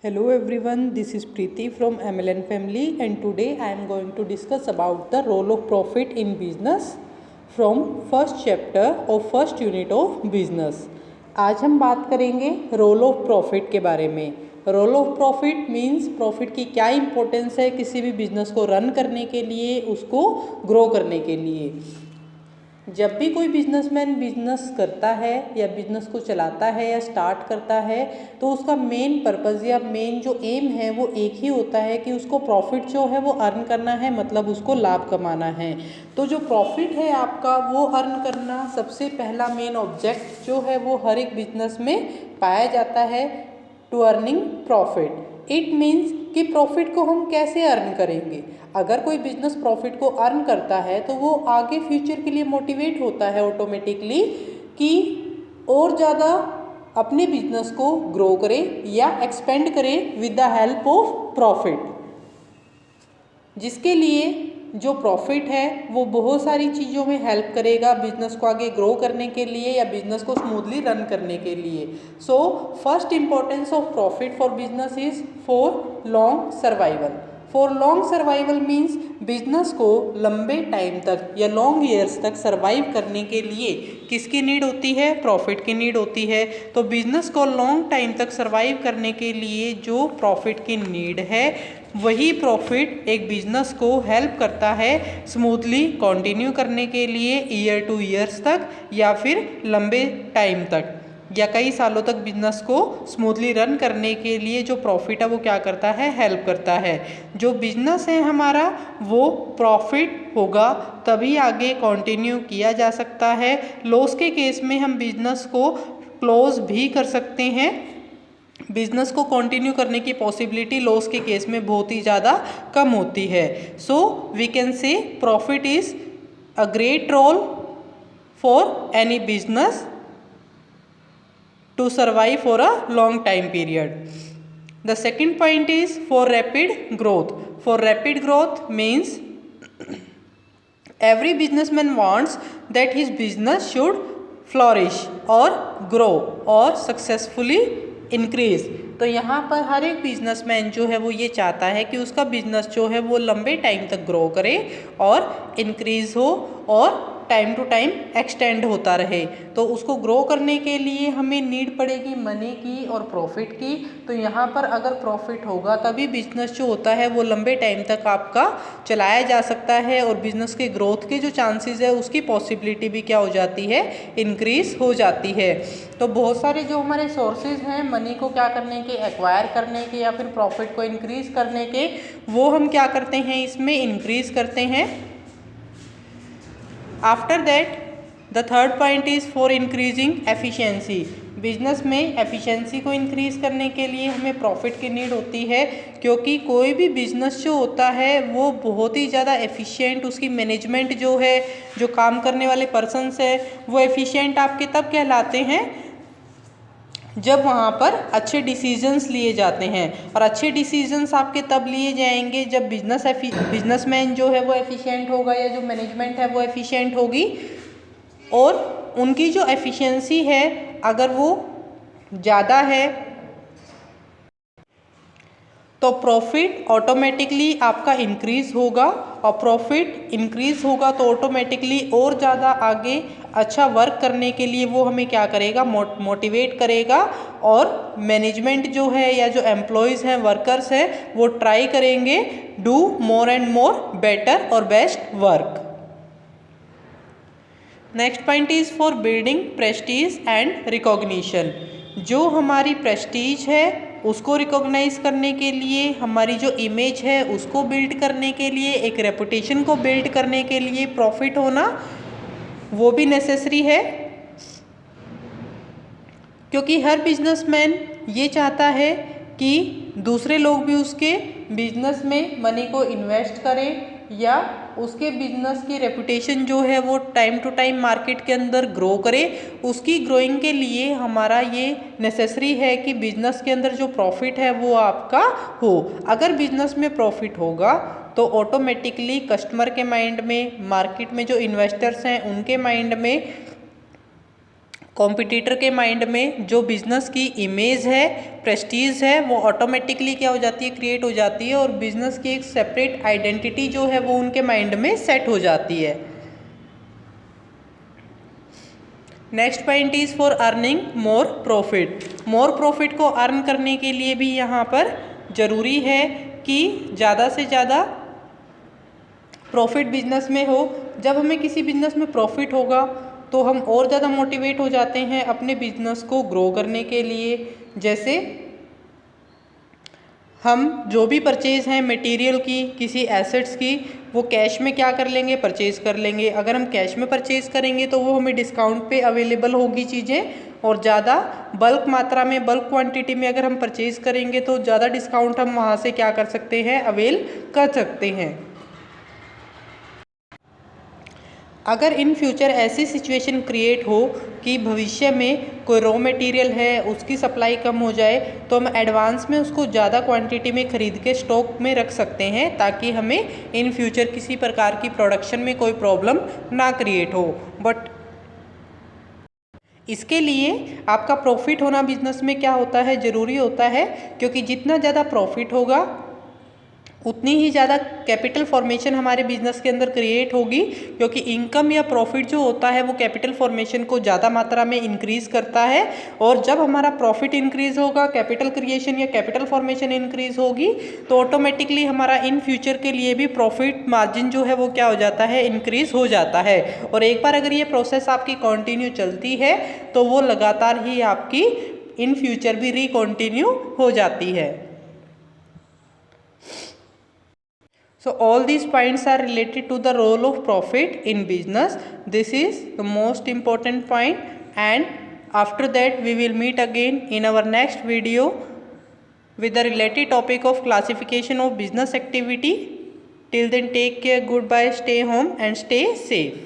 Hello everyone, this is Preeti from MLN family and today I am going to discuss about the role of profit in business from first chapter of first unit of business. आज हम बात करेंगे role of profit के बारे में। Role of profit means profit की क्या importance है किसी भी बिजनेस को रन करने के लिए, उसको ग्रो करने के लिए। जब भी कोई बिजनेसमैन बिजनेस करता है या बिजनेस को चलाता है या स्टार्ट करता है तो उसका मेन पर्पज़ या मेन जो एम है वो एक ही होता है कि उसको प्रॉफिट जो है वो अर्न करना है, मतलब उसको लाभ कमाना है। तो जो प्रॉफिट है आपका वो अर्न करना सबसे पहला मेन ऑब्जेक्ट जो है वो हर एक बिजनेस में पाया जाता है। To earning profit it means कि प्रॉफिट को हम कैसे अर्न करेंगे। अगर कोई बिजनेस प्रॉफिट को अर्न करता है तो वो आगे फ्यूचर के लिए मोटिवेट होता है ऑटोमेटिकली कि और ज़्यादा अपने बिजनेस को ग्रो करे या एक्सपेंड करे with the help of profit, जिसके लिए जो प्रॉफिट है वो बहुत सारी चीज़ों में हेल्प करेगा बिजनेस को आगे ग्रो करने के लिए या बिजनेस को स्मूथली रन करने के लिए। So first importance of profit for business is for long survival. For long survival means business को लंबे टाइम तक या लॉन्ग ईयर्स तक सर्वाइव करने के लिए किसकी नीड होती है? प्रॉफिट की नीड होती है। तो बिजनेस को लॉन्ग टाइम तक सर्वाइव करने के लिए जो प्रॉफिट की नीड है वही प्रॉफिट एक बिजनेस को हेल्प करता है स्मूथली कंटिन्यू करने के लिए ईयर टू ईयर्स तक या फिर लंबे टाइम तक या कई सालों तक बिजनेस को स्मूथली रन करने के लिए जो प्रॉफिट है वो क्या करता है? हेल्प करता है। जो बिजनेस है हमारा वो प्रॉफिट होगा तभी आगे कंटिन्यू किया जा सकता है। लॉस के केस में हम बिजनेस को क्लोज भी कर सकते हैं। बिजनेस को कंटिन्यू करने की पॉसिबिलिटी लॉस के केस में बहुत ही ज़्यादा कम होती है। So we can say profit is a great role for any business to survive for a long time period. The second point is for rapid growth. For rapid growth means every businessman wants that his business should flourish or grow or successfully increase. तो यहाँ पर हर एक businessman जो है वो ये चाहता है कि उसका बिजनेस जो है वो लंबे टाइम तक ग्रो करे और इंक्रीज हो और टाइम टू टाइम एक्सटेंड होता रहे। तो उसको ग्रो करने के लिए हमें नीड पड़ेगी मनी की और प्रॉफिट की। तो यहाँ पर अगर प्रॉफिट होगा तभी बिजनेस जो होता है वो लंबे टाइम तक आपका चलाया जा सकता है और बिजनेस के ग्रोथ के जो चांसेस है उसकी पॉसिबिलिटी भी क्या हो जाती है? इंक्रीज हो जाती है। तो बहुत सारे जो हमारे सोर्सेज हैं मनी को क्या करने के, एक्वायर करने के या फिर प्रॉफिट को इंक्रीज करने के, वो हम क्या करते हैं? इसमें इंक्रीज करते हैं। After that the third point is for increasing efficiency. Business में एफिशिएंसी को इंक्रीज करने के लिए हमें प्रॉफिट की नीड होती है, क्योंकि कोई भी बिजनेस जो होता है वो बहुत ही ज़्यादा एफिशिएंट, उसकी मैनेजमेंट जो है, जो काम करने वाले पर्सनस है वो एफिशिएंट आपके तब कहलाते हैं जब वहाँ पर अच्छे डिसीजंस लिए जाते हैं। और अच्छे डिसीजंस आपके तब लिए जाएंगे जब बिजनेसमैन जो है वो एफिशिएंट होगा या जो मैनेजमेंट है वो एफिशिएंट होगी। और उनकी जो एफिशिएंसी है अगर वो ज़्यादा है तो प्रॉफिट ऑटोमेटिकली आपका इंक्रीज होगा और प्रॉफिट इंक्रीज होगा तो ऑटोमेटिकली और ज़्यादा आगे अच्छा वर्क करने के लिए वो हमें क्या करेगा? मोटिवेट करेगा। और मैनेजमेंट जो है या जो एम्प्लॉयज़ हैं, वर्कर्स हैं, वो ट्राई करेंगे do more and more better और best work. Next point is for building prestige and recognition. जो हमारी प्रेस्टीज है उसको रिकॉग्नाइज करने के लिए, हमारी जो इमेज है उसको बिल्ड करने के लिए, एक रेपुटेशन को बिल्ड करने के लिए प्रॉफिट होना वो भी नेसेसरी है। क्योंकि हर बिजनेसमैन ये चाहता है कि दूसरे लोग भी उसके बिजनेस में मनी को इन्वेस्ट करें या उसके बिजनेस की रेपुटेशन जो है वो टाइम टू टाइम मार्केट के अंदर ग्रो करे। उसकी ग्रोइंग के लिए हमारा ये नेसेसरी है कि बिजनेस के अंदर जो प्रॉफिट है वो आपका हो। अगर बिजनेस में प्रॉफिट होगा तो ऑटोमेटिकली कस्टमर के माइंड में, मार्केट में जो इन्वेस्टर्स हैं उनके माइंड में कॉम्पिटिटर के माइंड में जो बिजनेस की इमेज है, प्रेस्टीज है, वो ऑटोमेटिकली क्या हो जाती है, क्रिएट हो जाती है और बिजनेस की एक सेपरेट आइडेंटिटी जो है वो उनके माइंड में सेट हो जाती है। Next point is for earning more profit. More profit को अर्न करने के लिए भी यहाँ पर ज़रूरी है कि ज़्यादा से ज़्यादा प्रॉफिट बिजनेस में हो। जब हमें किसी बिजनेस में प्रॉफिट होगा तो हम और ज़्यादा मोटिवेट हो जाते हैं अपने बिजनेस को ग्रो करने के लिए। जैसे हम जो भी परचेज़ हैं मटेरियल की, किसी एसेट्स की, वो कैश में क्या कर लेंगे, परचेज़ कर लेंगे। अगर हम कैश में परचेज़ करेंगे तो वो हमें डिस्काउंट पे अवेलेबल होगी चीज़ें, और ज़्यादा बल्क मात्रा में, बल्क क्वांटिटी में अगर हम परचेज़ करेंगे तो ज़्यादा डिस्काउंट हम वहाँ से क्या कर सकते हैं, अवेल कर सकते हैं। अगर इन फ्यूचर ऐसी सिचुएशन क्रिएट हो कि भविष्य में कोई रॉ मटेरियल है उसकी सप्लाई कम हो जाए, तो हम एडवांस में उसको ज़्यादा क्वांटिटी में ख़रीद के स्टॉक में रख सकते हैं ताकि हमें इन फ्यूचर किसी प्रकार की प्रोडक्शन में कोई प्रॉब्लम ना क्रिएट हो। बट इसके लिए आपका प्रॉफिट होना बिजनेस में क्या होता है, ज़रूरी होता है, क्योंकि जितना ज़्यादा प्रॉफिट होगा उतनी ही ज़्यादा कैपिटल फॉर्मेशन हमारे बिजनेस के अंदर क्रिएट होगी, क्योंकि इनकम या प्रॉफिट जो होता है वो कैपिटल फॉर्मेशन को ज़्यादा मात्रा में इंक्रीज़ करता है। और जब हमारा प्रॉफिट इंक्रीज़ होगा, कैपिटल क्रिएशन या कैपिटल फॉर्मेशन इंक्रीज़ होगी, तो ऑटोमेटिकली हमारा इन फ्यूचर के लिए भी प्रॉफिट मार्जिन जो है वो क्या हो जाता है, इंक्रीज़ हो जाता है। और एक बार अगर ये प्रोसेस आपकी कंटिन्यू चलती है तो वो लगातार ही आपकी इन फ्यूचर भी रिकंटिन्यू हो जाती है। So all these points are related to the role of profit in business. This is the most important point, and after that we will meet again in our next video with the related topic of classification of business activity. Till then, take care, goodbye, stay home and stay safe.